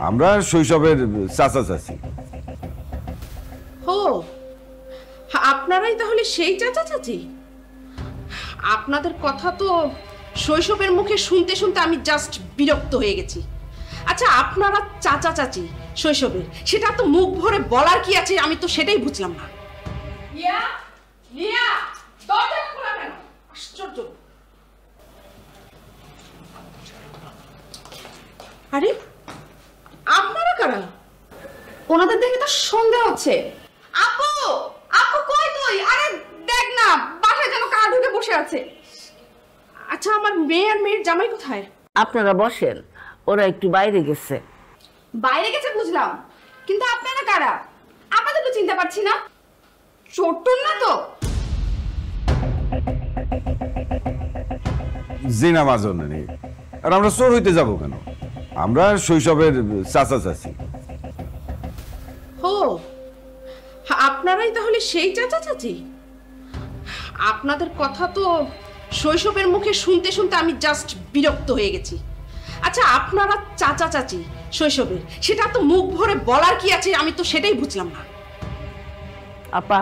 আমরা শৈশবের চাচা চাচি। ও, আপনারাই তাহলে সেই চাচা চাচি? আপনাদের কথা তো শৈশবের মুখে শুনতে শুনতে আমি জাস্ট বিরক্ত হয়ে গেছি। আচ্ছা, আপনারা চাচা চাচি শৈশবের, সেটা তো মুখ ভরে বলার কি আছে? আমি তো সেটাই বুঝলাম না। আশ্চর্য। আরে আপনারা কারা? ওনাদের দেখে তো সন্দেহ হচ্ছে। আপু, আপু কই তুই? আরে দেখ না, বাসায় যেন কারা ঢুকে বসে আছে। আচ্ছা, আমার মেয়ে আর মেয়ের জামাই কোথায়? আপনারা বসেন, ওরা একটু বাইরে গেছে। বাইরে গেছে বুঝলাম, কিন্তু আপনারা কারা? আপনাদের তো চিনতে পারছি না। চোট্টন না তো? জি না, মাজন নেই। আর আমরা চোর হইতে যাব কেন? আমরা শৈশবের চাচা চাচি। ও, আপনারাই তাহলে সেই চাচা চাচি? আপনাদের কথা তো শৈশবের মুখে শুনতে শুনতে আমি জাস্ট বিরক্ত হয়ে গেছি। আচ্ছা, আপনারা চাচা চাচি শৈশবের, সেটা তো মুখ ভরে বলার কি আছে? আমি তো সেটাই বুঝলাম না। আপা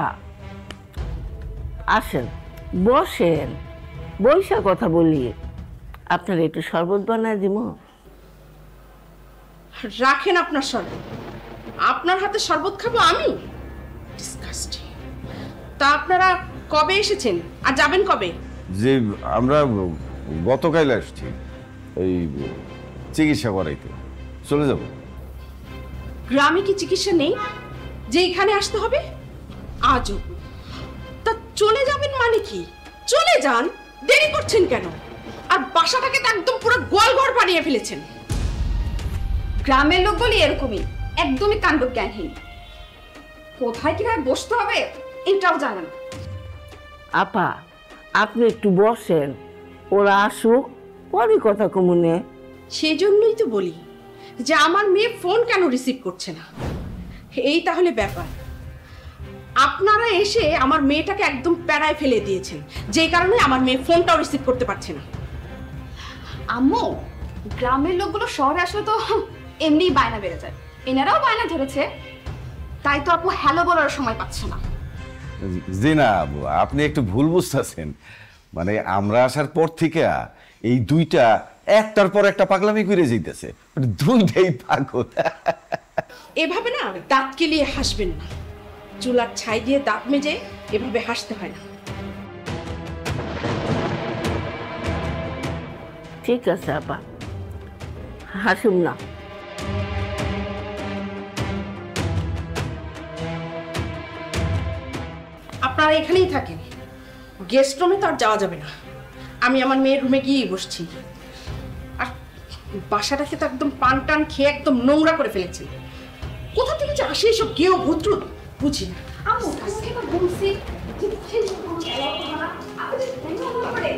আসেন, বসেন, বৈশা কথা বলি। আপনার একটু শরবত বানায় দিব? রাখেন আপনার শরবত। আপনার হাতে শরবত খাবো আমি? ডিসকাস্টিং। তা আপনারা কবে এসেছেন আর যাবেন কবে? যে আমরা গতকাল আসছি এই চিকিৎসা করাইতে, চলে যাব। গ্রামে কি চিকিৎসা নেই যে এখানে আসতে হবে? আজও। তা চলে যাবেন মানে কি? চলে যান, দেরি করছেন কেন? আর বাসাটাকে তো একদম পুরো গোয়ালঘর বানিয়ে ফেলেছেন। গ্রামের লোক বলি এরকমই, একদমই কাণ্ডজ্ঞানহীন। কোথায় কিভাবে বসতে হবে এটাও জানেন। আপা আপনি একটু বসেন, ওরা আসুক, পরে কথা কমুনে। সেই জন্যই তো বলি যে আমার মেয়ে ফোন কেন রিসিভ করছে না। এই তাহলে ব্যাপার। আপনারা এসে আমার মেয়েটাকে একদম প্যারায় ফেলে দিয়েছেন, যেই কারণে আমার মেয়ে ফোনটাও রিসিভ করতে পারছে না। আম্মু, গ্রামের লোকগুলো শহরে আসলে তো এমনিই বায়না বেড়ে যায়। এনারাও বায়না ধরেছে, তাই তো আপু হ্যালো বলার সময় পাচ্ছে না। জি না, আপনি একটু ভুল বুঝতেছেন। মানে আমরা আসার পর থেকে এই দুইটা একটার পর একটা পাগলামি করে যাইতেছে, মানে দুইটাই পাগল। এভাবে না দাঁত কেলিয়ে হাসবেন না। চুলার ছাই দিয়ে দাঁত মেজে এভাবে হাসতে হয় না। ঠিক আছে আপা, হাসুন না। আপনারা এখানেই থাকেন, গেস্ট রুমে তো আর যাওয়া যাবে না। আমি আমার মেয়ের রুমে গিয়েই বসছি। আর বাসাটাকে তো একদম পান টান খেয়ে একদম নোংরা করে ফেলেছে। কোথা থেকে যে আসে এসব কেউ ভূত্রুত বুঝি না। আম্মু, তোমাকে তো বলছি যে সেই সব কোনো খেলা করো না। আপনি কেন করে?